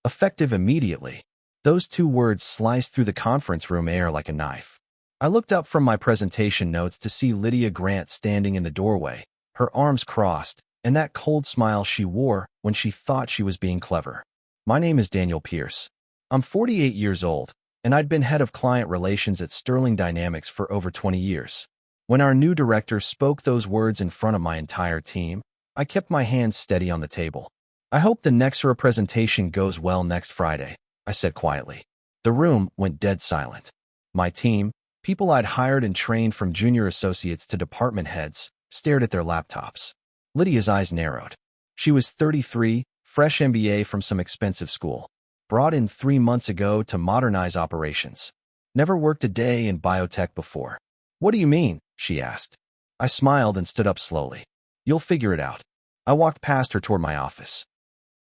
Effective immediately. Those two words sliced through the conference room air like a knife. I looked up from my presentation notes to see Lydia Grant standing in the doorway, her arms crossed, and that cold smile she wore when she thought she was being clever. My name is Daniel Pierce. I'm 48 years old, and I'd been head of client relations at Sterling Dynamics for over 20 years. When our new director spoke those words in front of my entire team, I kept my hands steady on the table. I hope the Nexera presentation goes well next Friday, I said quietly. The room went dead silent. My team, people I'd hired and trained from junior associates to department heads, stared at their laptops. Lydia's eyes narrowed. She was 33, fresh MBA from some expensive school, brought in 3 months ago to modernize operations. Never worked a day in biotech before. What do you mean? She asked. I smiled and stood up slowly. You'll figure it out. I walked past her toward my office.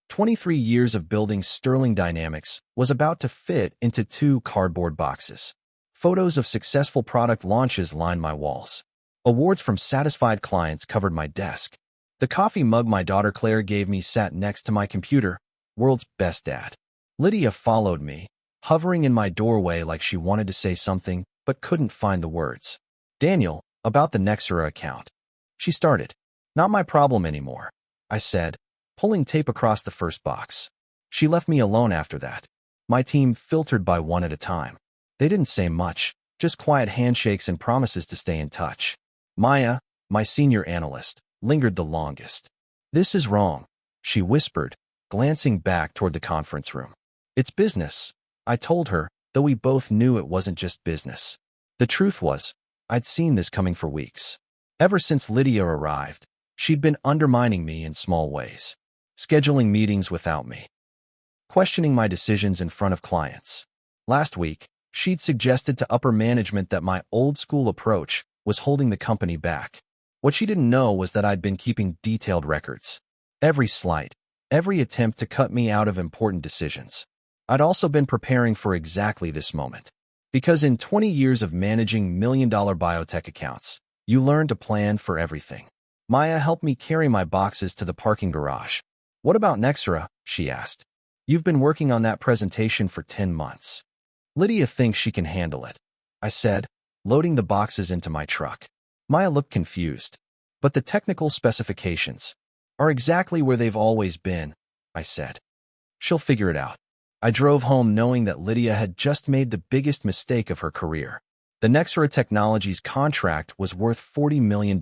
23 years of building Sterling Dynamics was about to fit into 2 cardboard boxes. Photos of successful product launches lined my walls. Awards from satisfied clients covered my desk. The coffee mug my daughter Claire gave me sat next to my computer. World's best dad. Lydia followed me, hovering in my doorway like she wanted to say something, but couldn't find the words. Daniel, about the Nexera account. She started. Not my problem anymore, I said, pulling tape across the first box. She left me alone after that. My team filtered by one at a time. They didn't say much, just quiet handshakes and promises to stay in touch. Maya, my senior analyst, lingered the longest. This is wrong, she whispered, glancing back toward the conference room. It's business, I told her, though we both knew it wasn't just business. The truth was, I'd seen this coming for weeks. Ever since Lydia arrived, she'd been undermining me in small ways. Scheduling meetings without me. Questioning my decisions in front of clients. Last week, she'd suggested to upper management that my old-school approach was holding the company back. What she didn't know was that I'd been keeping detailed records. Every slight, every attempt to cut me out of important decisions. I'd also been preparing for exactly this moment. Because in 20 years of managing million-dollar biotech accounts, you learn to plan for everything. Maya helped me carry my boxes to the parking garage. What about Nexera? She asked. You've been working on that presentation for 10 months. Lydia thinks she can handle it, I said, loading the boxes into my truck. Maya looked confused. But the technical specifications are exactly where they've always been, I said. She'll figure it out. I drove home knowing that Lydia had just made the biggest mistake of her career. The Nexera Technologies contract was worth $40 million.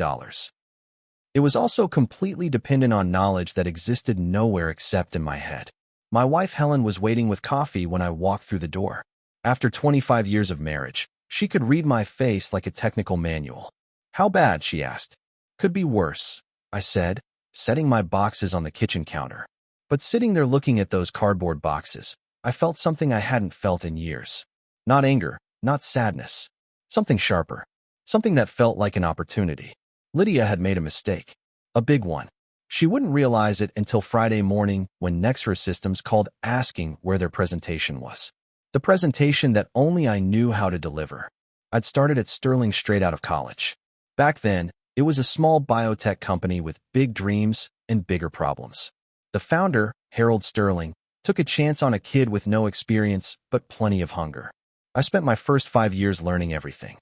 It was also completely dependent on knowledge that existed nowhere except in my head. My wife Helen was waiting with coffee when I walked through the door. After 25 years of marriage, she could read my face like a technical manual. How bad? She asked. Could be worse, I said, setting my boxes on the kitchen counter. But sitting there looking at those cardboard boxes, I felt something I hadn't felt in years. Not anger, not sadness. Something sharper. Something that felt like an opportunity. Lydia had made a mistake. A big one. She wouldn't realize it until Friday morning when Nexera Systems called asking where their presentation was. The presentation that only I knew how to deliver. I'd started at Sterling straight out of college. Back then, it was a small biotech company with big dreams and bigger problems. The founder, Harold Sterling, took a chance on a kid with no experience but plenty of hunger. I spent my first 5 years learning everything.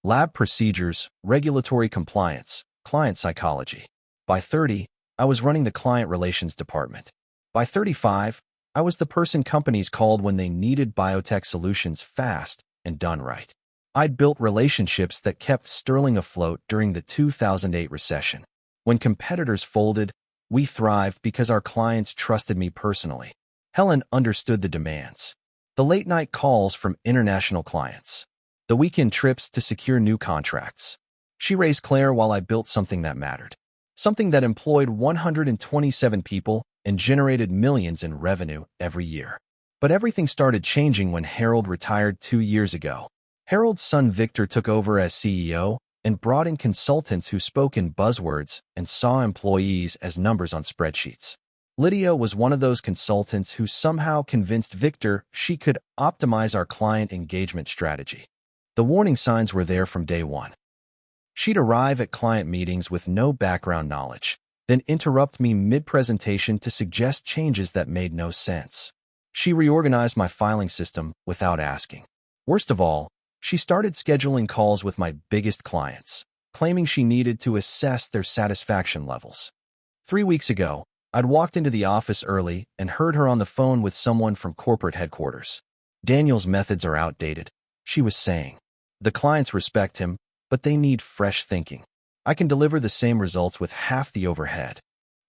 Lab procedures, regulatory compliance, client psychology. By 30, I was running the client relations department. By 35, I was the person companies called when they needed biotech solutions fast and done right. I'd built relationships that kept Sterling afloat during the 2008 recession. When competitors folded, we thrived because our clients trusted me personally. Helen understood the demands. The late-night calls from international clients. The weekend trips to secure new contracts. She raised Claire while I built something that mattered. Something that employed 127 people and generated millions in revenue every year. But everything started changing when Harold retired 2 years ago. Harold's son Victor took over as CEO and brought in consultants who spoke in buzzwords and saw employees as numbers on spreadsheets. Lydia was one of those consultants who somehow convinced Victor she could optimize our client engagement strategy. The warning signs were there from day one. She'd arrive at client meetings with no background knowledge, then interrupt me mid-presentation to suggest changes that made no sense. She reorganized my filing system without asking. Worst of all, she started scheduling calls with my biggest clients, claiming she needed to assess their satisfaction levels. 3 weeks ago, I'd walked into the office early and heard her on the phone with someone from corporate headquarters. Daniel's methods are outdated, she was saying. The clients respect him, but they need fresh thinking. I can deliver the same results with half the overhead.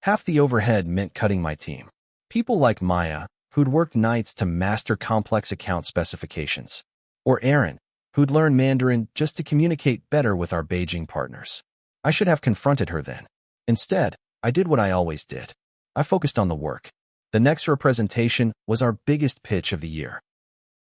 Half the overhead meant cutting my team. People like Maya, who'd worked nights to master complex account specifications. Or Aaron, who'd learned Mandarin just to communicate better with our Beijing partners. I should have confronted her then. Instead, I did what I always did. I focused on the work. The Nexera presentation was our biggest pitch of the year.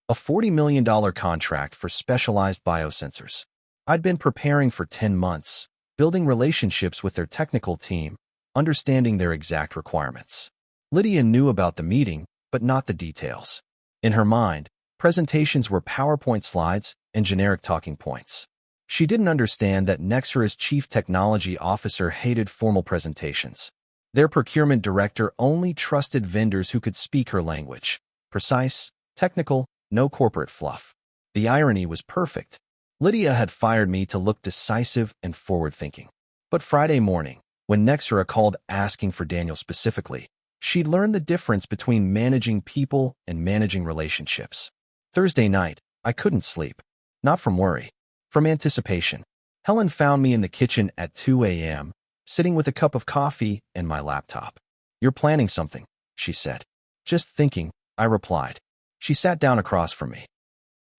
A $40 million contract for specialized biosensors. I'd been preparing for 10 months, building relationships with their technical team, understanding their exact requirements. Lydia knew about the meeting, but not the details. In her mind, presentations were PowerPoint slides and generic talking points. She didn't understand that Nexera's chief technology officer hated formal presentations. Their procurement director only trusted vendors who could speak her language. Precise, technical, no corporate fluff. The irony was perfect. Lydia had fired me to look decisive and forward-thinking. But Friday morning, when Nexera called asking for Daniel specifically, she'd learned the difference between managing people and managing relationships. Thursday night, I couldn't sleep. Not from worry, from anticipation. Helen found me in the kitchen at 2 a.m., sitting with a cup of coffee and my laptop. "You're planning something," she said. "Just thinking," I replied. She sat down across from me.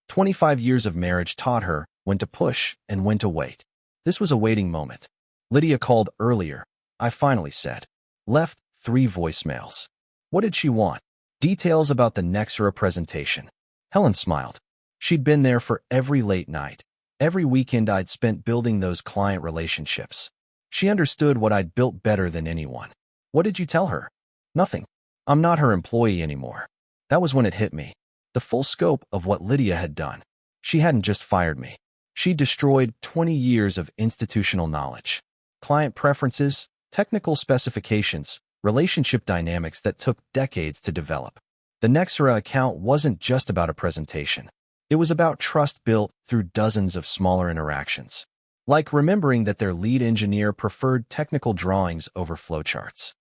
25 years of marriage taught her when to push and when to wait. This was a waiting moment. Lydia called earlier, I finally said. Left 3 voicemails. What did she want? Details about the Nexera presentation. Helen smiled. She'd been there for every late night, every weekend I'd spent building those client relationships. She understood what I'd built better than anyone. What did you tell her? Nothing. I'm not her employee anymore. That was when it hit me. The full scope of what Lydia had done. She hadn't just fired me. She destroyed 20 years of institutional knowledge. Client preferences, technical specifications, relationship dynamics that took decades to develop. The Nexera account wasn't just about a presentation. It was about trust built through dozens of smaller interactions. Like remembering that their lead engineer preferred technical drawings over flowcharts.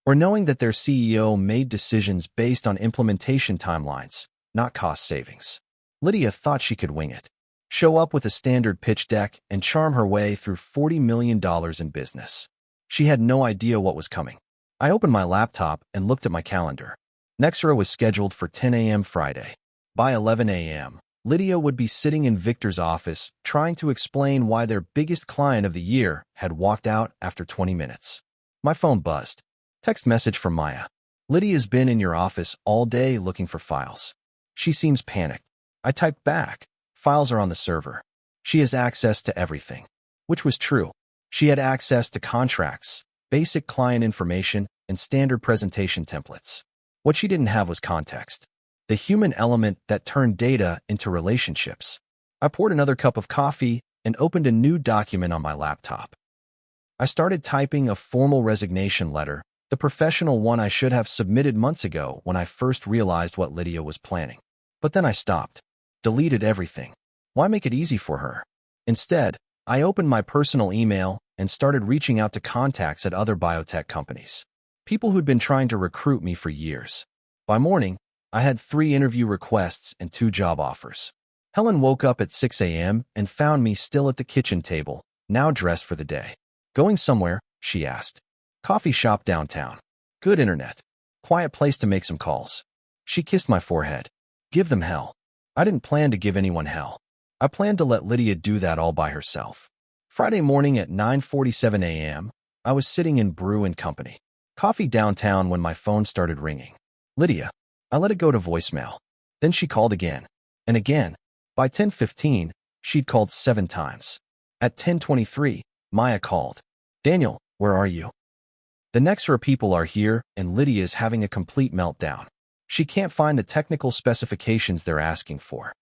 Or knowing that their CEO made decisions based on implementation timelines, not cost savings. Lydia thought she could wing it. Show up with a standard pitch deck and charm her way through $40 million in business. She had no idea what was coming. I opened my laptop and looked at my calendar. Nexera was scheduled for 10 a.m. Friday. By 11 a.m., Lydia would be sitting in Victor's office trying to explain why their biggest client of the year had walked out after 20 minutes. My phone buzzed. Text message from Maya. Lydia's been in your office all day looking for files. She seems panicked. I typed back. Files are on the server. She has access to everything. Which was true. She had access to contracts, basic client information, and standard presentation templates. What she didn't have was context. The human element that turned data into relationships. I poured another cup of coffee and opened a new document on my laptop. I started typing a formal resignation letter, the professional one I should have submitted months ago when I first realized what Lydia was planning. But then I stopped. Deleted everything. Why make it easy for her? Instead, I opened my personal email and started reaching out to contacts at other biotech companies. People who'd been trying to recruit me for years. By morning, I had 3 interview requests and 2 job offers. Helen woke up at 6 a.m. and found me still at the kitchen table, now dressed for the day. Going somewhere? She asked. Coffee shop downtown. Good internet. Quiet place to make some calls. She kissed my forehead. Give them hell. I didn't plan to give anyone hell. I planned to let Lydia do that all by herself. Friday morning at 9:47 a.m., I was sitting in Brew and Company. Coffee downtown when my phone started ringing. Lydia. I let it go to voicemail. Then she called again. And again. By 10:15, she'd called 7 times. At 10:23, Maya called. Daniel, where are you? The Nexera people are here, and Lydia's having a complete meltdown. She can't find the technical specifications they're asking for.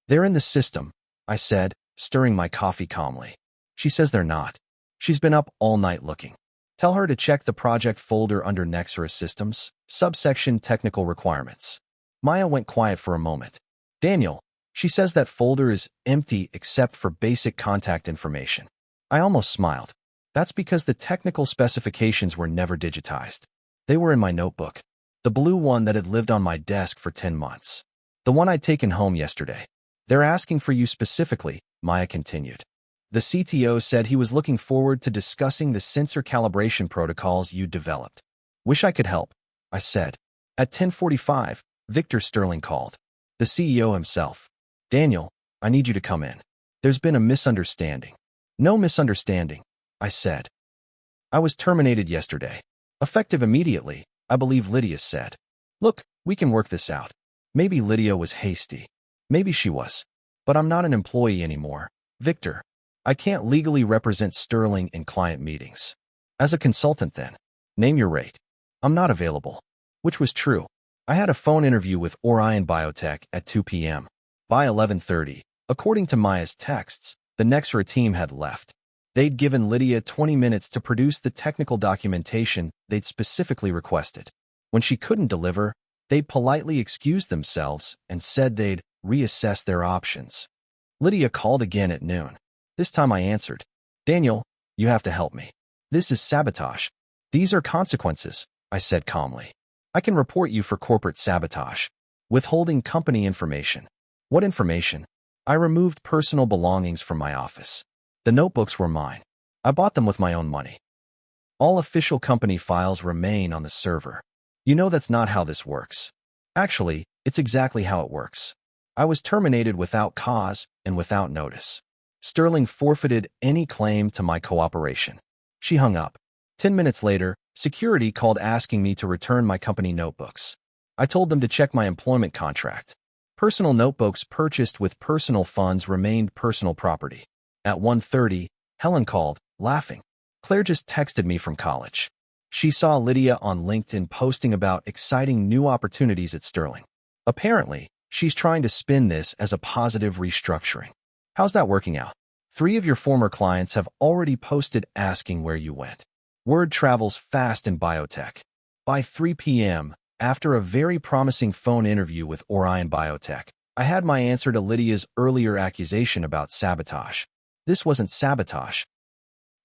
They're in the system, I said, stirring my coffee calmly. She says they're not. She's been up all night looking. Tell her to check the project folder under Nexera Systems, subsection Technical Requirements. Maya went quiet for a moment. Daniel, she says that folder is empty except for basic contact information. I almost smiled. That's because the technical specifications were never digitized. They were in my notebook. The blue one that had lived on my desk for 10 months. The one I'd taken home yesterday. They're asking for you specifically, Maya continued. The CTO said he was looking forward to discussing the sensor calibration protocols you developed. Wish I could help, I said. At 10:45, Victor Sterling called. The CEO himself. Daniel, I need you to come in. There's been a misunderstanding. No misunderstanding, I said. I was terminated yesterday. Effective immediately, I believe Lydia said. Look, we can work this out. Maybe Lydia was hasty. Maybe she was. But I'm not an employee anymore. Victor, I can't legally represent Sterling in client meetings. As a consultant then, name your rate. I'm not available. Which was true. I had a phone interview with Orion Biotech at 2 p.m. By 11:30, according to Maya's texts, the Nexera team had left. They'd given Lydia 20 minutes to produce the technical documentation they'd specifically requested. When she couldn't deliver, they politely excused themselves and said they'd reassess their options. Lydia called again at noon. This time I answered. Daniel, you have to help me. This is sabotage. These are consequences, I said calmly. I can report you for corporate sabotage. Withholding company information. What information? I removed personal belongings from my office. The notebooks were mine. I bought them with my own money. All official company files remain on the server. You know that's not how this works. Actually, it's exactly how it works. I was terminated without cause and without notice. Sterling forfeited any claim to my cooperation. She hung up. 10 minutes later, security called asking me to return my company notebooks. I told them to check my employment contract. Personal notebooks purchased with personal funds remained personal property. At 1:30, Helen called, laughing. Claire just texted me from college. She saw Lydia on LinkedIn posting about exciting new opportunities at Sterling. Apparently, she's trying to spin this as a positive restructuring. How's that working out? 3 of your former clients have already posted asking where you went. Word travels fast in biotech. By 3 p.m., after a very promising phone interview with Orion Biotech, I had my answer to Lydia's earlier accusation about sabotage. This wasn't sabotage.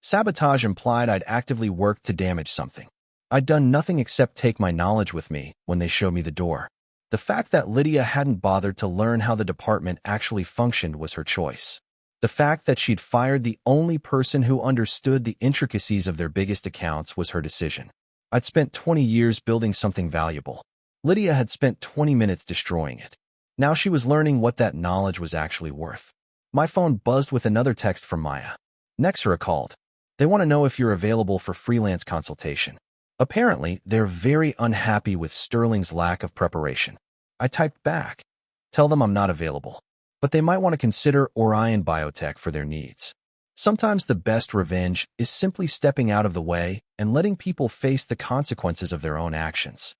Sabotage implied I'd actively worked to damage something. I'd done nothing except take my knowledge with me when they showed me the door. The fact that Lydia hadn't bothered to learn how the department actually functioned was her choice. The fact that she'd fired the only person who understood the intricacies of their biggest accounts was her decision. I'd spent 20 years building something valuable. Lydia had spent 20 minutes destroying it. Now she was learning what that knowledge was actually worth. My phone buzzed with another text from Maya. Nexera called. They want to know if you're available for freelance consultation. Apparently, they're very unhappy with Sterling's lack of preparation. I typed back. Tell them I'm not available. But they might want to consider Orion Biotech for their needs. Sometimes the best revenge is simply stepping out of the way and letting people face the consequences of their own actions.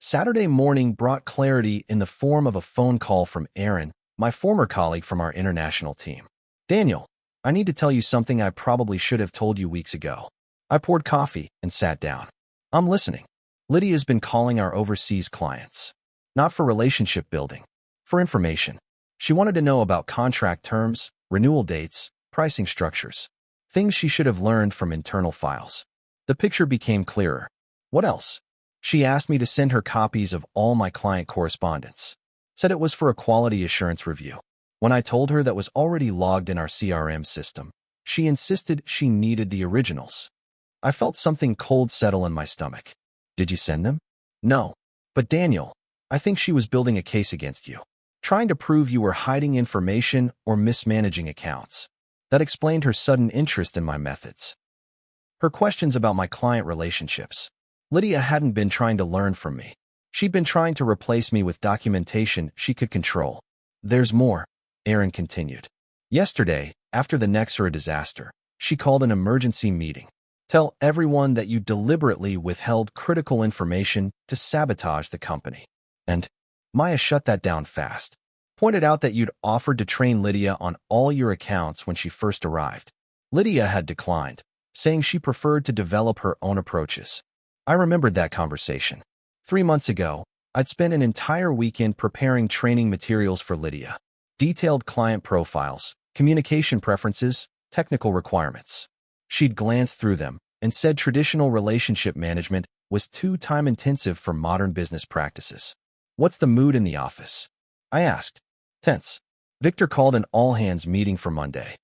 Saturday morning brought clarity in the form of a phone call from Aaron, my former colleague from our international team. Daniel, I need to tell you something I probably should have told you weeks ago. I poured coffee and sat down. I'm listening. Lydia's been calling our overseas clients. Not for relationship building. For information. She wanted to know about contract terms, renewal dates, pricing structures. Things she should have learned from internal files. The picture became clearer. What else? She asked me to send her copies of all my client correspondence. Said it was for a quality assurance review. When I told her that was already logged in our CRM system, she insisted she needed the originals. I felt something cold settle in my stomach. Did you send them? No. But Daniel, I think she was building a case against you. Trying to prove you were hiding information or mismanaging accounts. That explained her sudden interest in my methods. Her questions about my client relationships. Lydia hadn't been trying to learn from me. She'd been trying to replace me with documentation she could control. There's more, Aaron continued. Yesterday, after the Nexera disaster, she called an emergency meeting. Tell everyone that you deliberately withheld critical information to sabotage the company. And Maya shut that down fast. Pointed out that you'd offered to train Lydia on all your accounts when she first arrived. Lydia had declined, saying she preferred to develop her own approaches. I remembered that conversation. 3 months ago, I'd spent an entire weekend preparing training materials for Lydia. Detailed client profiles, communication preferences, technical requirements. She'd glanced through them and said traditional relationship management was too time-intensive for modern business practices. "What's the mood in the office?" I asked. "Tense." Victor called an all-hands meeting for Monday.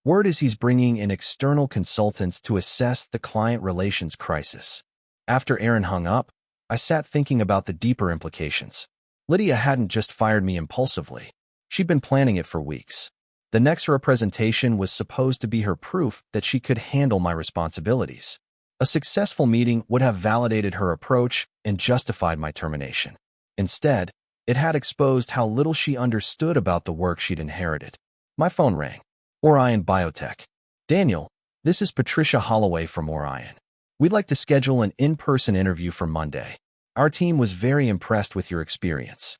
Word is he's bringing in external consultants to assess the client relations crisis. After Aaron hung up, I sat thinking about the deeper implications. Lydia hadn't just fired me impulsively. She'd been planning it for weeks. The Nexera presentation was supposed to be her proof that she could handle my responsibilities. A successful meeting would have validated her approach and justified my termination. Instead, it had exposed how little she understood about the work she'd inherited. My phone rang. Orion Biotech. "Daniel, this is Patricia Holloway from Orion. We'd like to schedule an in-person interview for Monday. Our team was very impressed with your experience.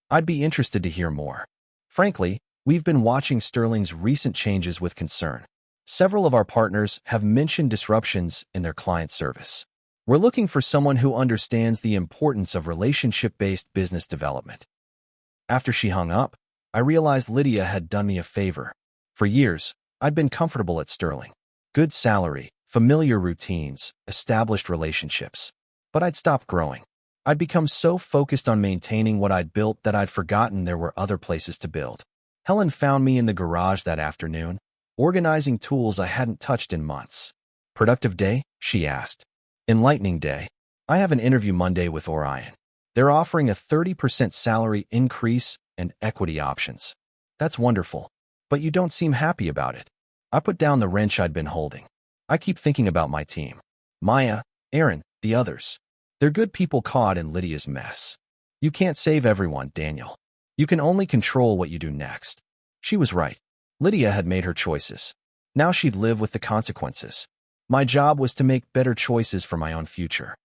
I'd be interested to hear more. Frankly, we've been watching Sterling's recent changes with concern. Several of our partners have mentioned disruptions in their client service. We're looking for someone who understands the importance of relationship-based business development." After she hung up, I realized Lydia had done me a favor. For years, I'd been comfortable at Sterling. Good salary, familiar routines, established relationships. But I'd stopped growing. I'd become so focused on maintaining what I'd built that I'd forgotten there were other places to build. Helen found me in the garage that afternoon, organizing tools I hadn't touched in months. "Productive day?" she asked. "Enlightening day. I have an interview Monday with Orion. They're offering a 30% salary increase and equity options." "That's wonderful. But you don't seem happy about it." I put down the wrench I'd been holding. "I keep thinking about my team. Maya, Aaron, the others. They're good people caught in Lydia's mess. You can't save everyone, Daniel. You can only control what you do next." She was right. Lydia had made her choices. Now she'd live with the consequences. My job was to make better choices for my own future.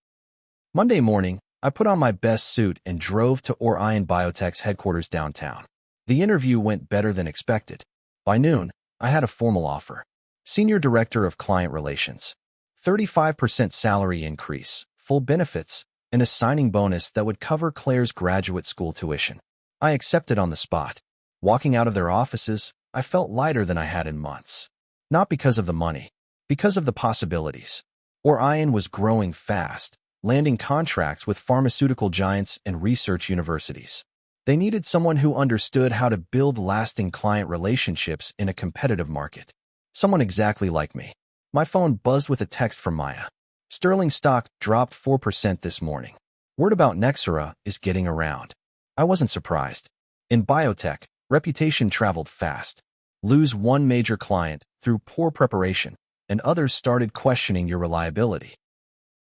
Monday morning, I put on my best suit and drove to Orion Biotech's headquarters downtown. The interview went better than expected. By noon, I had a formal offer. Senior Director of Client Relations. 35% salary increase, full benefits, and a signing bonus that would cover Claire's graduate school tuition. I accepted on the spot. Walking out of their offices, I felt lighter than I had in months. Not because of the money, because of the possibilities. Orion was growing fast, landing contracts with pharmaceutical giants and research universities. They needed someone who understood how to build lasting client relationships in a competitive market. Someone exactly like me. My phone buzzed with a text from Maya. "Sterling stock dropped 4% this morning. Word about Nexera is getting around." I wasn't surprised. In biotech, reputation traveled fast. Lose one major client through poor preparation, and others started questioning your reliability.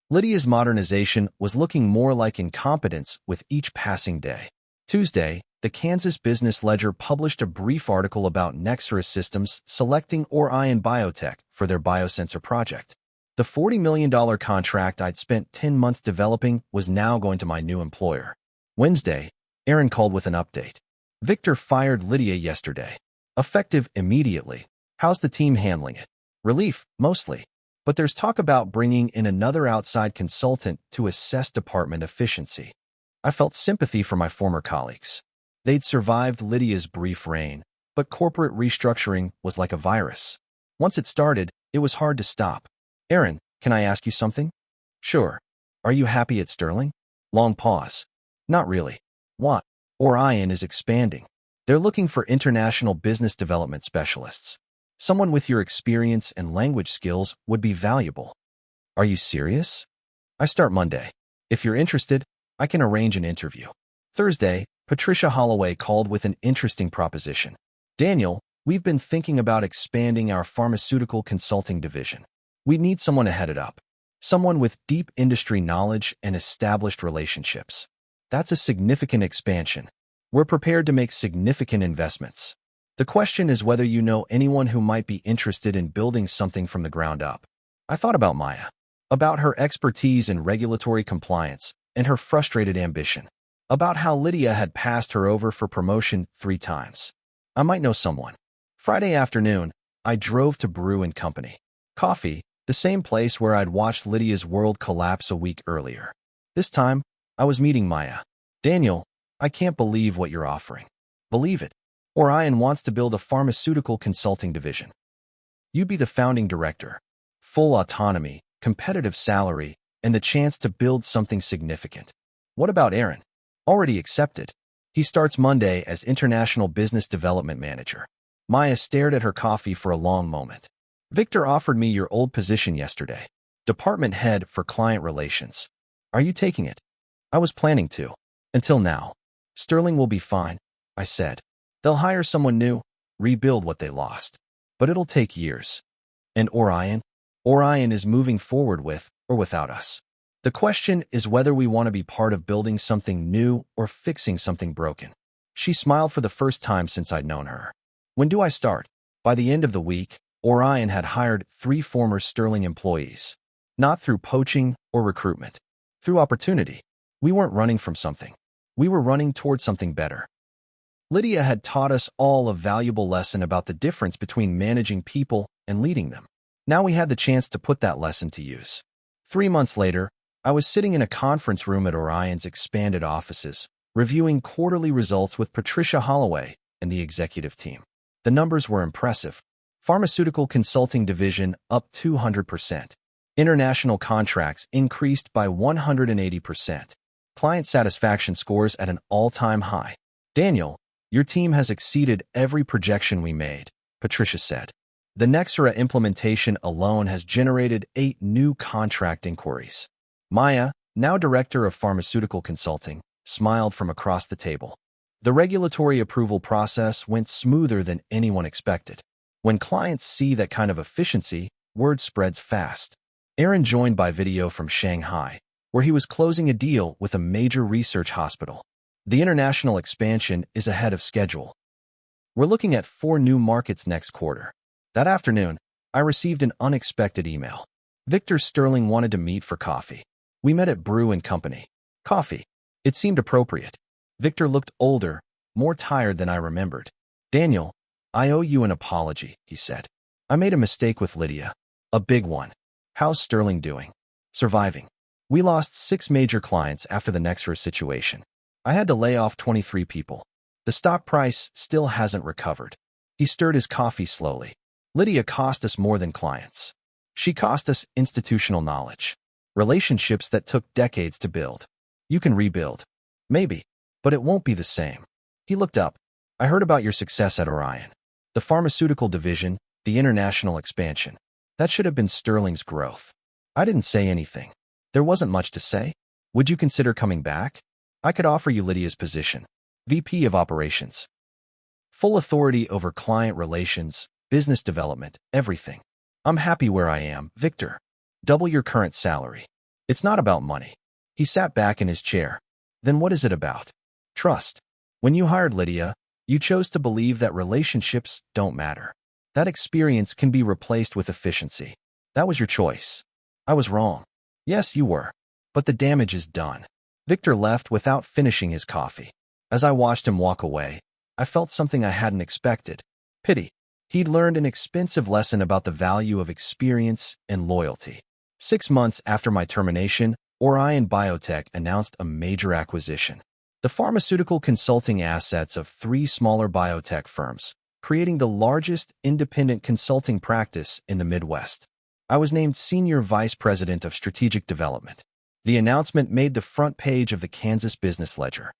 Lydia's modernization was looking more like incompetence with each passing day. Tuesday, the Kansas Business Ledger published a brief article about Nexera Systems selecting Orion Biotech for their biosensor project. The $40 million contract I'd spent 10 months developing was now going to my new employer. Wednesday, Aaron called with an update. "Victor fired Lydia yesterday. Effective immediately. How's the team handling it?" "Relief, mostly. But there's talk about bringing in another outside consultant to assess department efficiency." I felt sympathy for my former colleagues. They'd survived Lydia's brief reign, but corporate restructuring was like a virus. Once it started, it was hard to stop. "Aaron, can I ask you something?" "Sure. Are you happy at Sterling?" Long pause. "Not really." "What?" "Orion is expanding. They're looking for international business development specialists. Someone with your experience and language skills would be valuable." "Are you serious?" "I start Monday. If you're interested, I can arrange an interview." Thursday, Patricia Holloway called with an interesting proposition. "Daniel, we've been thinking about expanding our pharmaceutical consulting division. We need someone to head it up. Someone with deep industry knowledge and established relationships. That's a significant expansion. We're prepared to make significant investments. The question is whether you know anyone who might be interested in building something from the ground up." I thought about Maya, about her expertise in regulatory compliance, and her frustrated ambition, about how Lydia had passed her over for promotion 3 times. I might know someone. Friday afternoon, I drove to Brew & Company. Coffee, the same place where I'd watched Lydia's world collapse a week earlier. This time, I was meeting Maya. Daniel, I can't believe what you're offering. Believe it. Orion wants to build a pharmaceutical consulting division. You'd be the founding director. Full autonomy, competitive salary, and the chance to build something significant. What about Aaron? Already accepted. He starts Monday as International Business Development Manager. Maya stared at her coffee for a long moment. Victor offered me your old position yesterday. Department Head for Client Relations. Are you taking it? I was planning to. Until now. Sterling will be fine, I said. They'll hire someone new, rebuild what they lost. But it'll take years. And Orion? Orion is moving forward with or without us. The question is whether we want to be part of building something new or fixing something broken. She smiled for the first time since I'd known her. When do I start? By the end of the week, Orion had hired 3 former Sterling employees. Not through poaching or recruitment. Through opportunity. We weren't running from something. We were running toward something better. Lydia had taught us all a valuable lesson about the difference between managing people and leading them. Now we had the chance to put that lesson to use. 3 months later, I was sitting in a conference room at Orion's expanded offices, reviewing quarterly results with Patricia Holloway and the executive team. The numbers were impressive. Pharmaceutical consulting division up 200%. International contracts increased by 180%. Client satisfaction scores at an all-time high. Daniel, your team has exceeded every projection we made, Patricia said. The Nexera implementation alone has generated 8 new contract inquiries. Maya, now Director of Pharmaceutical Consulting, smiled from across the table. The regulatory approval process went smoother than anyone expected. When clients see that kind of efficiency, word spreads fast. Aaron joined by video from Shanghai, where he was closing a deal with a major research hospital. The international expansion is ahead of schedule. We're looking at 4 new markets next quarter. That afternoon, I received an unexpected email. Victor Sterling wanted to meet for coffee. We met at Brew & Company. Coffee. It seemed appropriate. Victor looked older, more tired than I remembered. Daniel, I owe you an apology, he said. I made a mistake with Lydia. A big one. How's Sterling doing? Surviving. We lost 6 major clients after the Nexera situation. I had to lay off 23 people. The stock price still hasn't recovered. He stirred his coffee slowly. Lydia cost us more than clients. She cost us institutional knowledge. Relationships that took decades to build. You can rebuild. Maybe. But it won't be the same. He looked up. I heard about your success at Orion. The pharmaceutical division, the international expansion. That should have been Sterling's growth. I didn't say anything. There wasn't much to say. Would you consider coming back? I could offer you Lydia's position. VP of Operations. Full authority over client relations, business development, everything. I'm happy where I am, Victor. Double your current salary. It's not about money. He sat back in his chair. Then what is it about? Trust. When you hired Lydia, you chose to believe that relationships don't matter. That experience can be replaced with efficiency. That was your choice. I was wrong. Yes, you were. But the damage is done. Victor left without finishing his coffee. As I watched him walk away, I felt something I hadn't expected. Pity. He'd learned an expensive lesson about the value of experience and loyalty. 6 months after my termination, Orion Biotech announced a major acquisition. The pharmaceutical consulting assets of 3 smaller biotech firms, creating the largest independent consulting practice in the Midwest. I was named Senior Vice President of Strategic Development. The announcement made the front page of the Kansas Business Ledger.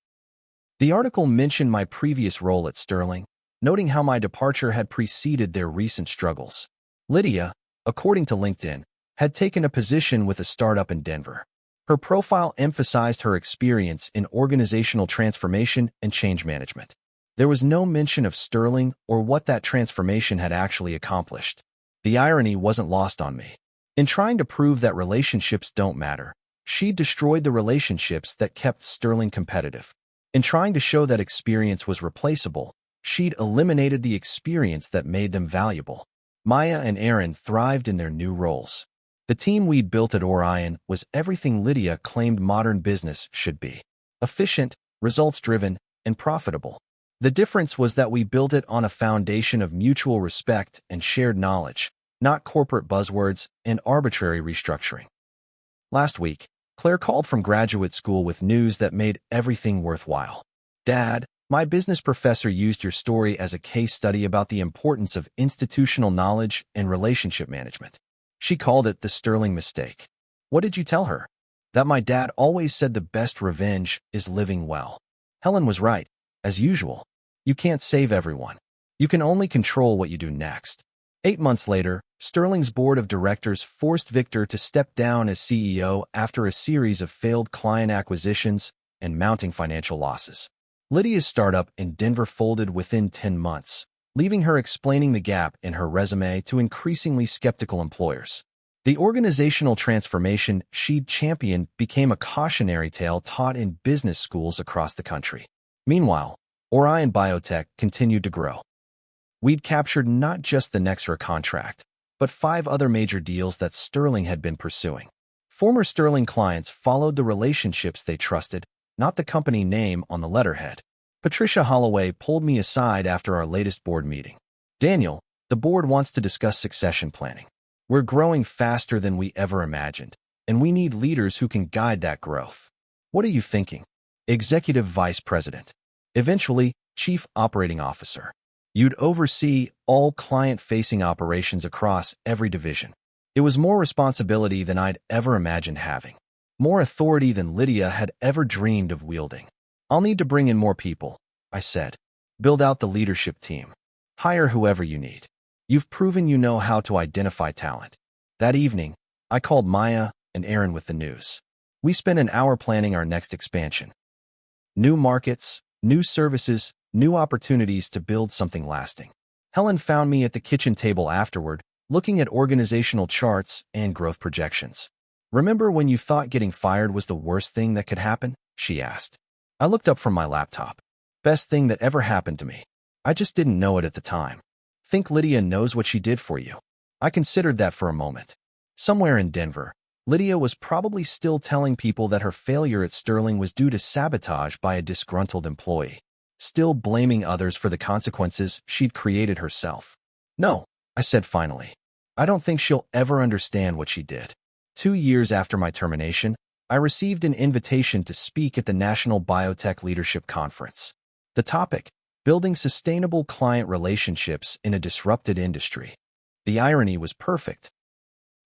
The article mentioned my previous role at Sterling, noting how my departure had preceded their recent struggles. Lydia, according to LinkedIn, had taken a position with a startup in Denver. Her profile emphasized her experience in organizational transformation and change management. There was no mention of Sterling or what that transformation had actually accomplished. The irony wasn't lost on me. In trying to prove that relationships don't matter, she destroyed the relationships that kept Sterling competitive. In trying to show that experience was replaceable, she'd eliminated the experience that made them valuable. Maya and Aaron thrived in their new roles. The team we'd built at Orion was everything Lydia claimed modern business should be. Efficient, results-driven, and profitable. The difference was that we built it on a foundation of mutual respect and shared knowledge, not corporate buzzwords and arbitrary restructuring. Last week, Claire called from graduate school with news that made everything worthwhile. Dad, my business professor used your story as a case study about the importance of institutional knowledge and relationship management. She called it the Sterling mistake. What did you tell her? That my dad always said the best revenge is living well. Helen was right, as usual. You can't save everyone. You can only control what you do next. 8 months later, Sterling's board of directors forced Victor to step down as CEO after a series of failed client acquisitions and mounting financial losses. Lydia's startup in Denver folded within 10 months, leaving her explaining the gap in her resume to increasingly skeptical employers. The organizational transformation she'd championed became a cautionary tale taught in business schools across the country. Meanwhile, Orion Biotech continued to grow. We'd captured not just the Nexra contract, but 5 other major deals that Sterling had been pursuing. Former Sterling clients followed the relationships they trusted, not the company name on the letterhead. Patricia Holloway pulled me aside after our latest board meeting. Daniel, the board wants to discuss succession planning. We're growing faster than we ever imagined, and we need leaders who can guide that growth. What are you thinking? Executive Vice President. Eventually, Chief Operating Officer. You'd oversee all client-facing operations across every division. It was more responsibility than I'd ever imagined having. More authority than Lydia had ever dreamed of wielding. I'll need to bring in more people, I said. Build out the leadership team. Hire whoever you need. You've proven you know how to identify talent. That evening, I called Maya and Aaron with the news. We spent an hour planning our next expansion. New markets, new services, new opportunities to build something lasting. Helen found me at the kitchen table afterward, looking at organizational charts and growth projections. Remember when you thought getting fired was the worst thing that could happen? She asked. I looked up from my laptop. Best thing that ever happened to me. I just didn't know it at the time. Think Lydia knows what she did for you? I considered that for a moment. Somewhere in Denver, Lydia was probably still telling people that her failure at Sterling was due to sabotage by a disgruntled employee. Still blaming others for the consequences she'd created herself. No, I said finally. I don't think she'll ever understand what she did. 2 years after my termination, I received an invitation to speak at the National Biotech Leadership Conference. The topic, building sustainable client relationships in a disrupted industry. The irony was perfect.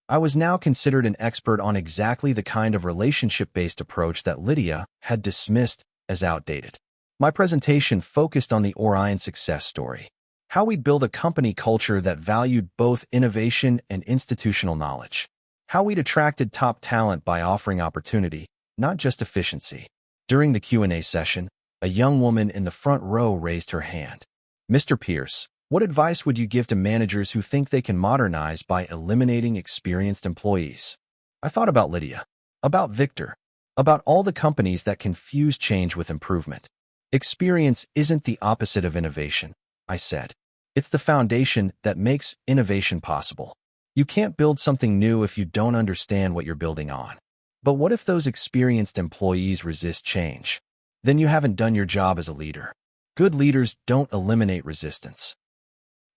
I was now considered an expert on exactly the kind of relationship-based approach that Lydia had dismissed as outdated. My presentation focused on the Orion success story, how we'd build a company culture that valued both innovation and institutional knowledge, how we'd attracted top talent by offering opportunity, not just efficiency. During the Q&A session, a young woman in the front row raised her hand. Mr. Pierce, what advice would you give to managers who think they can modernize by eliminating experienced employees? I thought about Lydia, about Victor, about all the companies that confuse change with improvement. Experience isn't the opposite of innovation, I said. It's the foundation that makes innovation possible. You can't build something new if you don't understand what you're building on. But what if those experienced employees resist change? Then you haven't done your job as a leader. Good leaders don't eliminate resistance.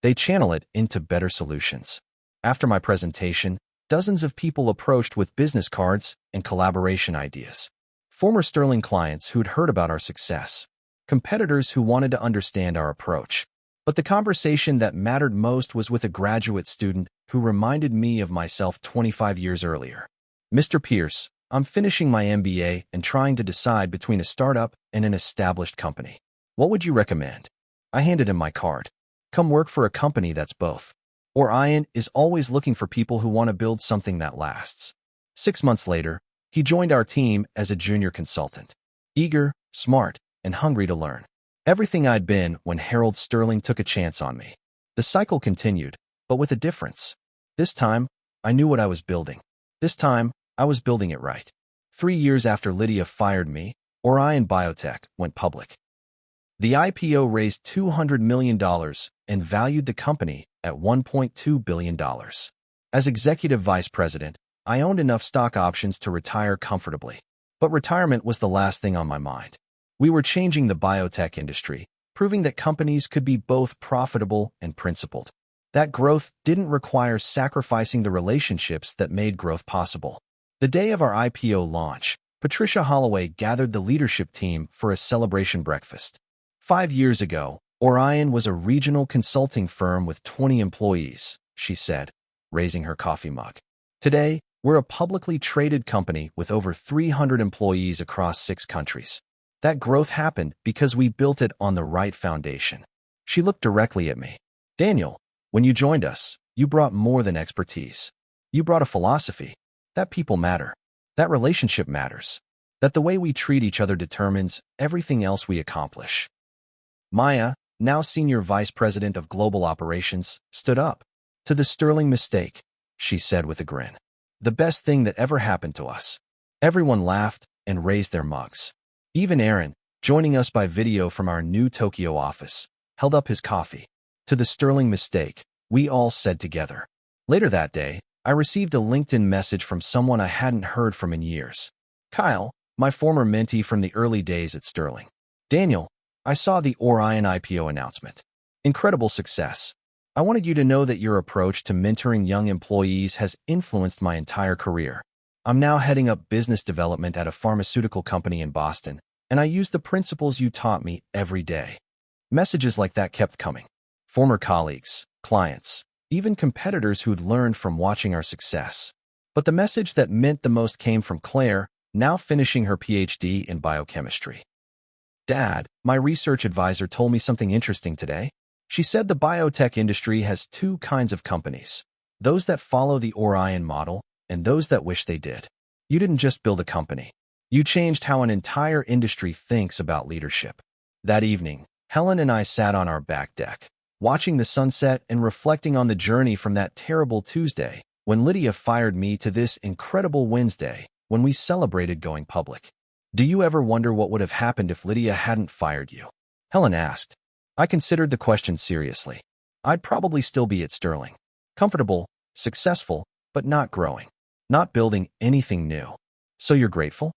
They channel it into better solutions. After my presentation, dozens of people approached with business cards and collaboration ideas. Former Sterling clients who'd heard about our success. Competitors who wanted to understand our approach. But the conversation that mattered most was with a graduate student who reminded me of myself 25 years earlier. Mr. Pierce, I'm finishing my MBA and trying to decide between a startup and an established company. What would you recommend? I handed him my card. Come work for a company that's both. Orion is always looking for people who want to build something that lasts. 6 months later, he joined our team as a junior consultant. Eager, smart, and hungry to learn. Everything I'd been when Harold Sterling took a chance on me. The cycle continued, but with a difference. This time, I knew what I was building. This time, I was building it right. 3 years after Lydia fired me, Orion Biotech went public. The IPO raised $200 million and valued the company at $1.2 billion. As executive vice president, I owned enough stock options to retire comfortably. But retirement was the last thing on my mind. We were changing the biotech industry, proving that companies could be both profitable and principled. That growth didn't require sacrificing the relationships that made growth possible. The day of our IPO launch, Patricia Holloway gathered the leadership team for a celebration breakfast. 5 years ago, Orion was a regional consulting firm with 20 employees, she said, raising her coffee mug. Today, we're a publicly traded company with over 300 employees across 6 countries. That growth happened because we built it on the right foundation. She looked directly at me. Daniel, when you joined us, you brought more than expertise. You brought a philosophy that people matter, that relationship matters, that the way we treat each other determines everything else we accomplish. Maya, now Senior Vice President of Global Operations, stood up. To the sterling mistake, she said with a grin. The best thing that ever happened to us. Everyone laughed and raised their mugs. Even Aaron, joining us by video from our new Tokyo office, held up his coffee. To the sterling mistake, we all said together. Later that day, I received a LinkedIn message from someone I hadn't heard from in years. Kyle, my former mentee from the early days at Sterling. Daniel, I saw the Orion IPO announcement. Incredible success. I wanted you to know that your approach to mentoring young employees has influenced my entire career. I'm now heading up business development at a pharmaceutical company in Boston, and I use the principles you taught me every day. Messages like that kept coming. Former colleagues, clients, even competitors who'd learned from watching our success. But the message that meant the most came from Claire, now finishing her PhD in biochemistry. Dad, my research advisor told me something interesting today. She said the biotech industry has 2 kinds of companies, those that follow the Orion model and those that wish they did. You didn't just build a company. You changed how an entire industry thinks about leadership. That evening, Helen and I sat on our back deck, watching the sunset and reflecting on the journey from that terrible Tuesday when Lydia fired me to this incredible Wednesday when we celebrated going public. Do you ever wonder what would have happened if Lydia hadn't fired you? Helen asked. I considered the question seriously. I'd probably still be at Sterling. Comfortable, successful, but not growing. Not building anything new. So you're grateful?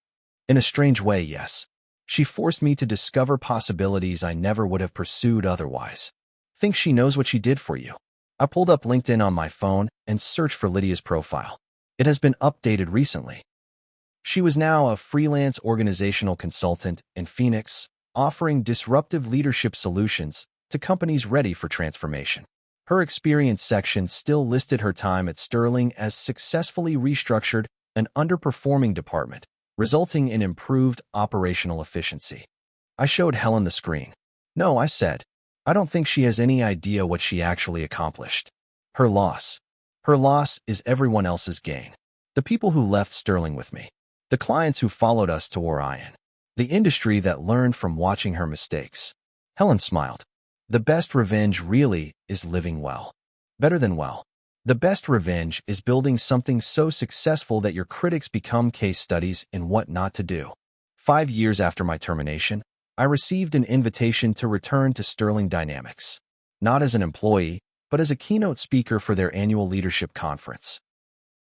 In a strange way, yes. She forced me to discover possibilities I never would have pursued otherwise. Think she knows what she did for you. I pulled up LinkedIn on my phone and searched for Lydia's profile. It has been updated recently. She was now a freelance organizational consultant in Phoenix, offering disruptive leadership solutions to companies ready for transformation. Her experience section still listed her time at Sterling as successfully restructured an underperforming department, resulting in improved operational efficiency. I showed Helen the screen. No, I said, I don't think she has any idea what she actually accomplished. Her loss. Her loss is everyone else's gain. The people who left Sterling with me. The clients who followed us to Orion. The industry that learned from watching her mistakes. Helen smiled. The best revenge really is living well. Better than well. The best revenge is building something so successful that your critics become case studies in what not to do. 5 years after my termination, I received an invitation to return to Sterling Dynamics. Not as an employee, but as a keynote speaker for their annual leadership conference.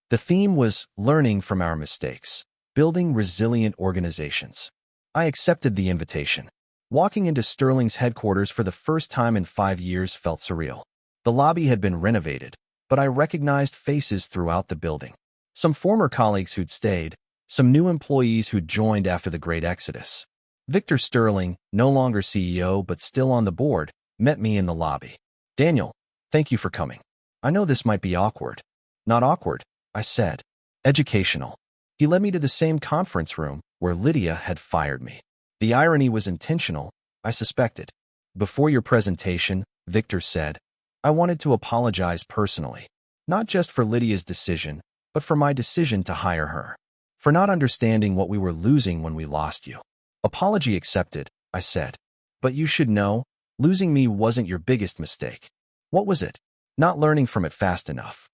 The theme was learning from our mistakes, building resilient organizations. I accepted the invitation. Walking into Sterling's headquarters for the first time in 5 years felt surreal. The lobby had been renovated, but I recognized faces throughout the building. Some former colleagues who'd stayed, some new employees who'd joined after the great exodus. Victor Sterling, no longer CEO but still on the board, met me in the lobby. Daniel, thank you for coming. I know this might be awkward. Not awkward, I said. Educational. He led me to the same conference room where Lydia had fired me. The irony was intentional, I suspected. Before your presentation, Victor said, I wanted to apologize personally, not just for Lydia's decision, but for my decision to hire her. For not understanding what we were losing when we lost you. Apology accepted, I said. But you should know, losing me wasn't your biggest mistake. What was it? Not learning from it fast enough.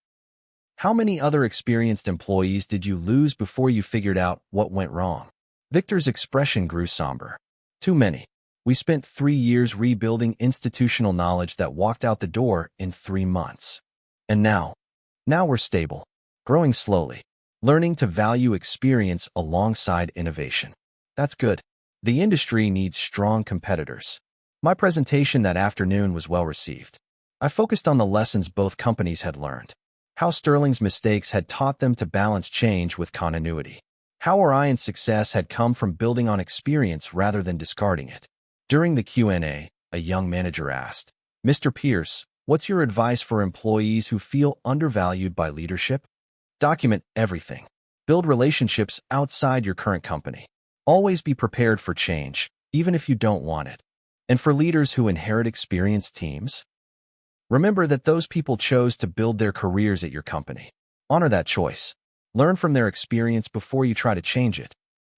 How many other experienced employees did you lose before you figured out what went wrong? Victor's expression grew somber. Too many. We spent 3 years rebuilding institutional knowledge that walked out the door in 3 months. And now we're stable, growing slowly, learning to value experience alongside innovation. That's good. The industry needs strong competitors. My presentation that afternoon was well received. I focused on the lessons both companies had learned. How Sterling's mistakes had taught them to balance change with continuity. How Orion's success had come from building on experience rather than discarding it. During the Q&A, a young manager asked, "Mr. Pierce, what's your advice for employees who feel undervalued by leadership?" Document everything. Build relationships outside your current company. Always be prepared for change, even if you don't want it. And for leaders who inherit experienced teams, remember that those people chose to build their careers at your company. Honor that choice. Learn from their experience before you try to change it.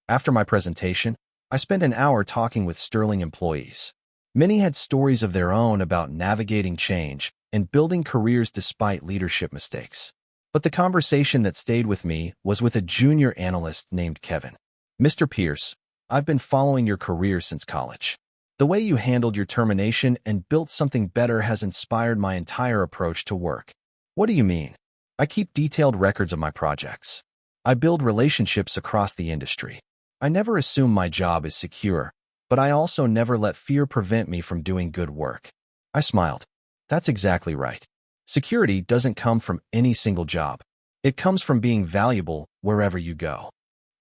After my presentation, I spent an hour talking with Sterling employees. Many had stories of their own about navigating change and building careers despite leadership mistakes. But the conversation that stayed with me was with a junior analyst named Kevin. "Mr. Pierce, I've been following your career since college. The way you handled your termination and built something better has inspired my entire approach to work." "What do you mean?" "I keep detailed records of my projects. I build relationships across the industry. I never assume my job is secure, but I also never let fear prevent me from doing good work." I smiled. That's exactly right. Security doesn't come from any single job. It comes from being valuable wherever you go.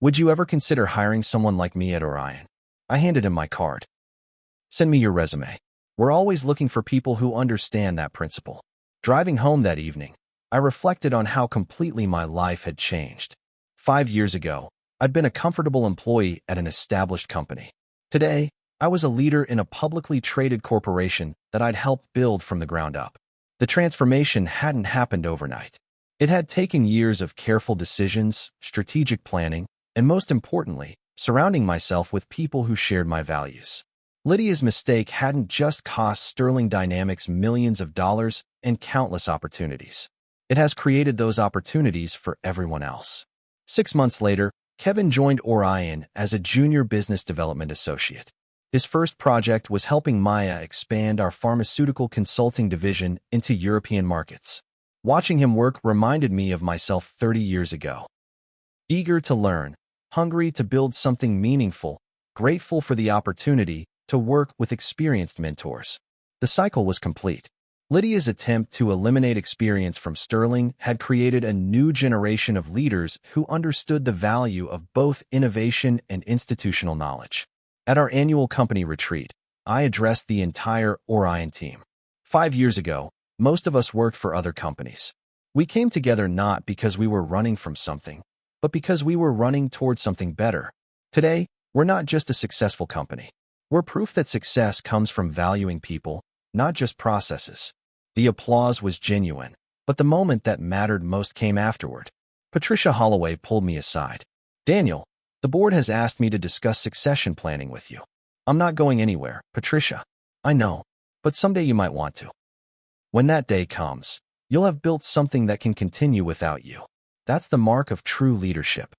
"Would you ever consider hiring someone like me at Orion?" I handed him my card. "Send me your resume. We're always looking for people who understand that principle." Driving home that evening, I reflected on how completely my life had changed. 5 years ago, I'd been a comfortable employee at an established company. Today, I was a leader in a publicly traded corporation that I'd helped build from the ground up. The transformation hadn't happened overnight. It had taken years of careful decisions, strategic planning, and most importantly, surrounding myself with people who shared my values. Lydia's mistake hadn't just cost Sterling Dynamics millions of dollars and countless opportunities. It has created those opportunities for everyone else. 6 months later, Kevin joined Orion as a junior business development associate. His first project was helping Maya expand our pharmaceutical consulting division into European markets. Watching him work reminded me of myself 30 years ago. Eager to learn, hungry to build something meaningful, grateful for the opportunity to work with experienced mentors. The cycle was complete. Lydia's attempt to eliminate experience from Sterling had created a new generation of leaders who understood the value of both innovation and institutional knowledge. At our annual company retreat, I addressed the entire Orion team. 5 years ago, most of us worked for other companies. We came together not because we were running from something, but because we were running towards something better. Today, we're not just a successful company. We're proof that success comes from valuing people, not just processes. The applause was genuine, but the moment that mattered most came afterward. Patricia Holloway pulled me aside. "Daniel, the board has asked me to discuss succession planning with you." "I'm not going anywhere, Patricia." "I know, but someday you might want to. When that day comes, you'll have built something that can continue without you. That's the mark of true leadership."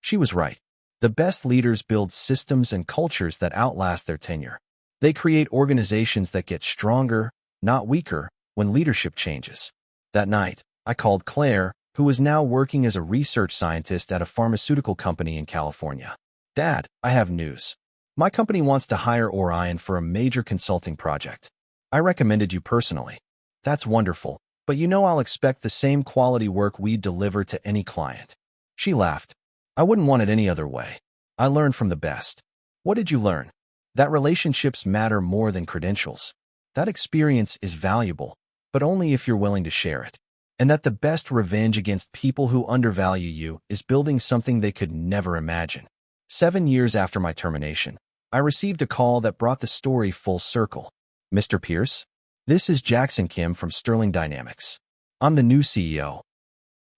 She was right. The best leaders build systems and cultures that outlast their tenure. They create organizations that get stronger, not weaker, when leadership changes. That night, I called Claire, who was now working as a research scientist at a pharmaceutical company in California. "Dad, I have news. My company wants to hire Orion for a major consulting project. I recommended you personally." "That's wonderful, but you know I'll expect the same quality work we deliver to any client." She laughed. "I wouldn't want it any other way. I learned from the best." "What did you learn?" "That relationships matter more than credentials. That experience is valuable, but only if you're willing to share it. And that the best revenge against people who undervalue you is building something they could never imagine." 7 years after my termination, I received a call that brought the story full circle. "Mr. Pierce, this is Jackson Kim from Sterling Dynamics. I'm the new CEO.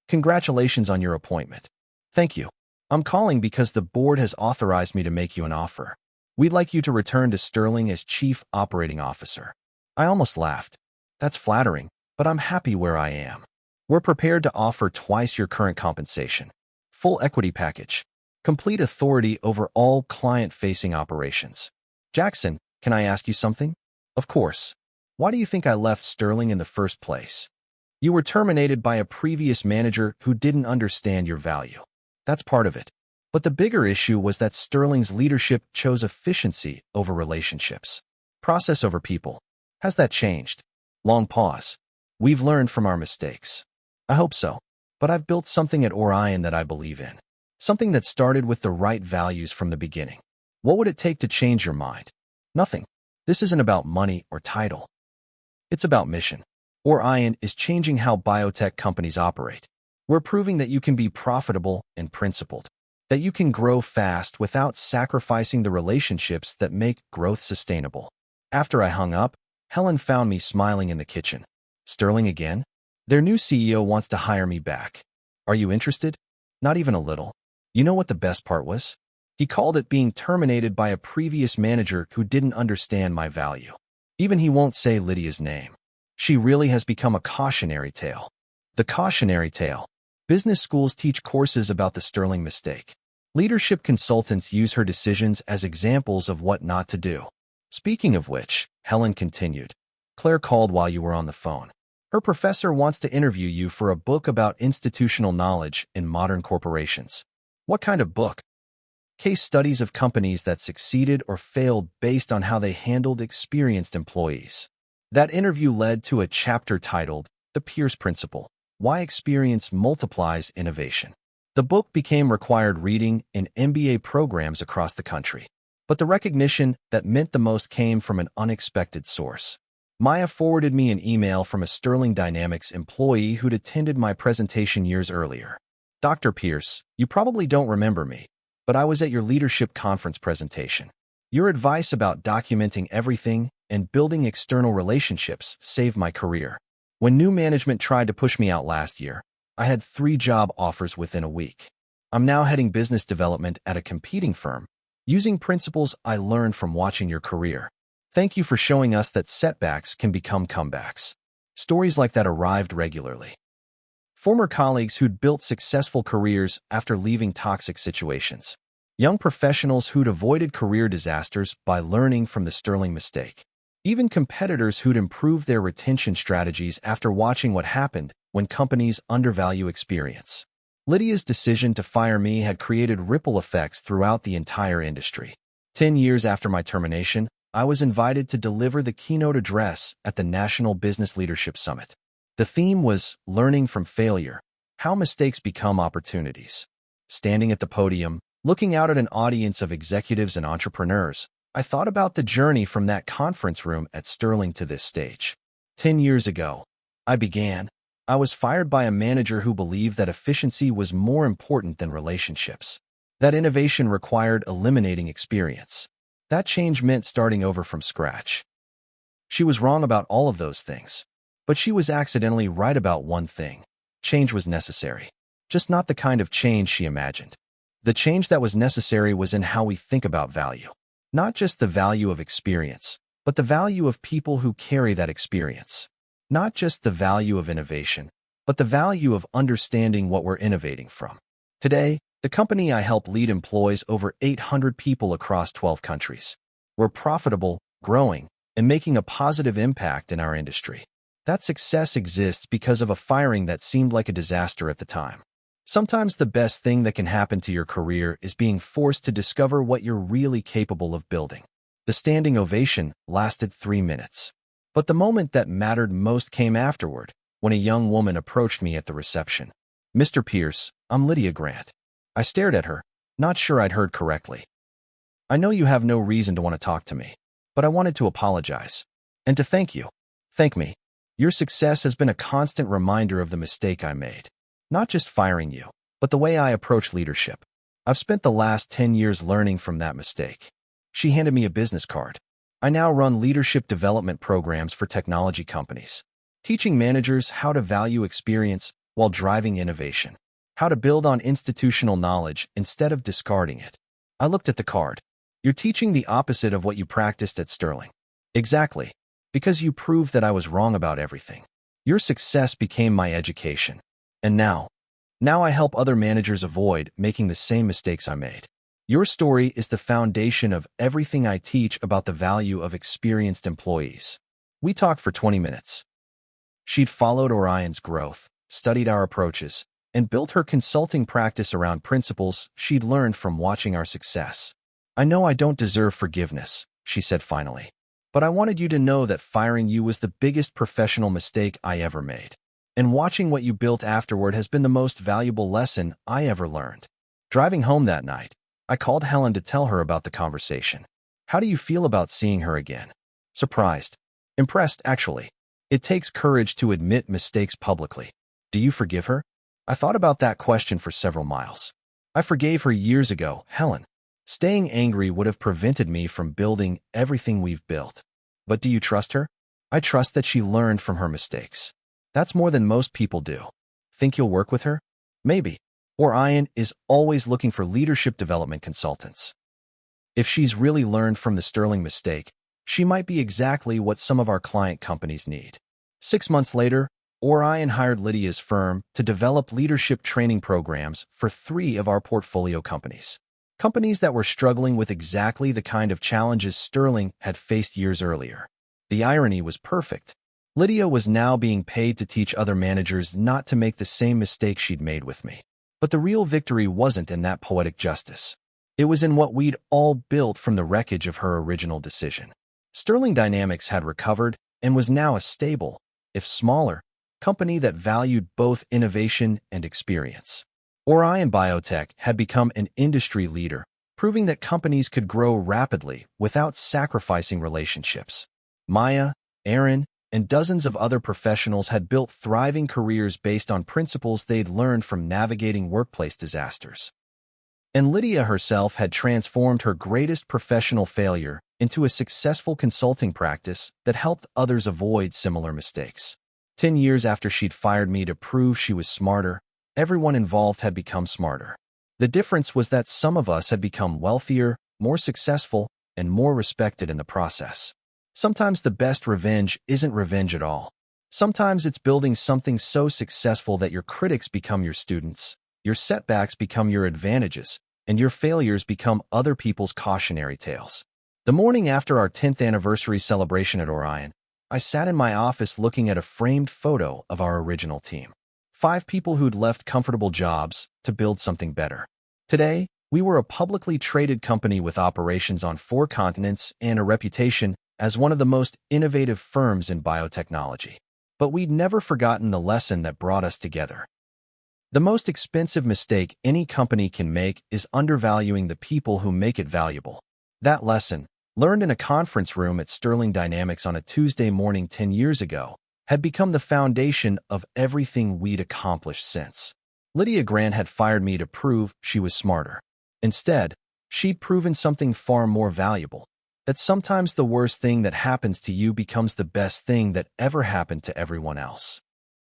Congratulations on your appointment." "Thank you. I'm calling because the board has authorized me to make you an offer. We'd like you to return to Sterling as Chief Operating Officer." I almost laughed. "That's flattering, but I'm happy where I am. We're prepared to offer twice your current compensation. Full equity package. Complete authority over all client-facing operations." "Jackson, can I ask you something?" "Of course. Why do you think I left Sterling in the first place?" "You were terminated by a previous manager who didn't understand your value. That's part of it. But the bigger issue was that Sterling's leadership chose efficiency over relationships. Process over people. Has that changed?" Long pause. "We've learned from our mistakes. I hope so. But I've built something at Orion that I believe in. Something that started with the right values from the beginning. What would it take to change your mind? Nothing. This isn't about money or title. It's about mission. Orion is changing how biotech companies operate. We're proving that you can be profitable and principled. That you can grow fast without sacrificing the relationships that make growth sustainable. After I hung up, Helen found me smiling in the kitchen. Sterling again? Their new CEO wants to hire me back. Are you interested? Not even a little. You know what the best part was? He called it being terminated by a previous manager who didn't understand my value. Even he won't say Lydia's name. She really has become a cautionary tale. The cautionary tale. Business schools teach courses about the Sterling mistake. Leadership consultants use her decisions as examples of what not to do. Speaking of which, Helen continued, Claire called while you were on the phone. Her professor wants to interview you for a book about institutional knowledge in modern corporations. What kind of book? Case studies of companies that succeeded or failed based on how they handled experienced employees. That interview led to a chapter titled, The Pierce Principle, Why Experience Multiplies Innovation. The book became required reading in MBA programs across the country. But the recognition that meant the most came from an unexpected source. Maya forwarded me an email from a Sterling Dynamics employee who'd attended my presentation years earlier. Dr. Pierce, you probably don't remember me, but I was at your leadership conference presentation. Your advice about documenting everything and building external relationships saved my career. When new management tried to push me out last year, I had 3 job offers within a week. I'm now heading business development at a competing firm, using principles I learned from watching your career. Thank you for showing us that setbacks can become comebacks. Stories like that arrived regularly. Former colleagues who'd built successful careers after leaving toxic situations. Young professionals who'd avoided career disasters by learning from the Sterling mistake. Even competitors who'd improved their retention strategies after watching what happened when companies undervalue experience. Lydia's decision to fire me had created ripple effects throughout the entire industry. 10 years after my termination, I was invited to deliver the keynote address at the National Business Leadership Summit. The theme was Learning from Failure, How Mistakes Become Opportunities. Standing at the podium, looking out at an audience of executives and entrepreneurs, I thought about the journey from that conference room at Sterling to this stage. 10 years ago, I was fired by a manager who believed that efficiency was more important than relationships. That innovation required eliminating experience. That change meant starting over from scratch. She was wrong about all of those things. But she was accidentally right about one thing. Change was necessary. Just not the kind of change she imagined. The change that was necessary was in how we think about value. Not just the value of experience, but the value of people who carry that experience. Not just the value of innovation, but the value of understanding what we're innovating from. Today, the company I help lead employs over 800 people across 12 countries. We're profitable, growing, and making a positive impact in our industry. That success exists because of a firing that seemed like a disaster at the time. Sometimes the best thing that can happen to your career is being forced to discover what you're really capable of building. The standing ovation lasted 3 minutes. But the moment that mattered most came afterward, when a young woman approached me at the reception. Mr. Pierce, I'm Lydia Grant. I stared at her, not sure I'd heard correctly. I know you have no reason to want to talk to me, but I wanted to apologize. And to thank you. Thank me. Your success has been a constant reminder of the mistake I made. Not just firing you, but the way I approach leadership. I've spent the last 10 years learning from that mistake. She handed me a business card. I now run leadership development programs for technology companies, teaching managers how to value experience while driving innovation, how to build on institutional knowledge instead of discarding it. I looked at the card. You're teaching the opposite of what you practiced at Sterling. Exactly, because you proved that I was wrong about everything. Your success became my education. And now I help other managers avoid making the same mistakes I made. Your story is the foundation of everything I teach about the value of experienced employees. We talked for 20 minutes. She'd followed Orion's growth, studied our approaches, and built her consulting practice around principles she'd learned from watching our success. I know I don't deserve forgiveness, she said finally, but I wanted you to know that firing you was the biggest professional mistake I ever made. And watching what you built afterward has been the most valuable lesson I ever learned. Driving home that night, I called Helen to tell her about the conversation. How do you feel about seeing her again? Surprised. Impressed, actually. It takes courage to admit mistakes publicly. Do you forgive her? I thought about that question for several miles. I forgave her years ago, Helen. Staying angry would have prevented me from building everything we've built. But do you trust her? I trust that she learned from her mistakes. That's more than most people do. Think you'll work with her? Maybe. Orion is always looking for leadership development consultants. If she's really learned from the Sterling mistake, she might be exactly what some of our client companies need. 6 months later, Orion hired Lydia's firm to develop leadership training programs for 3 of our portfolio companies. Companies that were struggling with exactly the kind of challenges Sterling had faced years earlier. The irony was perfect. Lydia was now being paid to teach other managers not to make the same mistake she'd made with me. But the real victory wasn't in that poetic justice. It was in what we'd all built from the wreckage of her original decision. Sterling Dynamics had recovered and was now a stable, if smaller, company that valued both innovation and experience. Orion Biotech had become an industry leader, proving that companies could grow rapidly without sacrificing relationships. Maya, Aaron, and dozens of other professionals had built thriving careers based on principles they'd learned from navigating workplace disasters. And Lydia herself had transformed her greatest professional failure into a successful consulting practice that helped others avoid similar mistakes. 10 years after she'd fired me to prove she was smarter, everyone involved had become smarter. The difference was that some of us had become wealthier, more successful, and more respected in the process. Sometimes the best revenge isn't revenge at all. Sometimes it's building something so successful that your critics become your students, your setbacks become your advantages, and your failures become other people's cautionary tales. The morning after our 10th anniversary celebration at Orion, I sat in my office looking at a framed photo of our original team. 5 people who'd left comfortable jobs to build something better. Today, we were a publicly traded company with operations on 4 continents and a reputation as one of the most innovative firms in biotechnology. But we'd never forgotten the lesson that brought us together. The most expensive mistake any company can make is undervaluing the people who make it valuable. That lesson, learned in a conference room at Sterling Dynamics on a Tuesday morning 10 years ago, had become the foundation of everything we'd accomplished since. Lydia Grant had fired me to prove she was smarter. Instead, she'd proven something far more valuable. That sometimes the worst thing that happens to you becomes the best thing that ever happened to everyone else.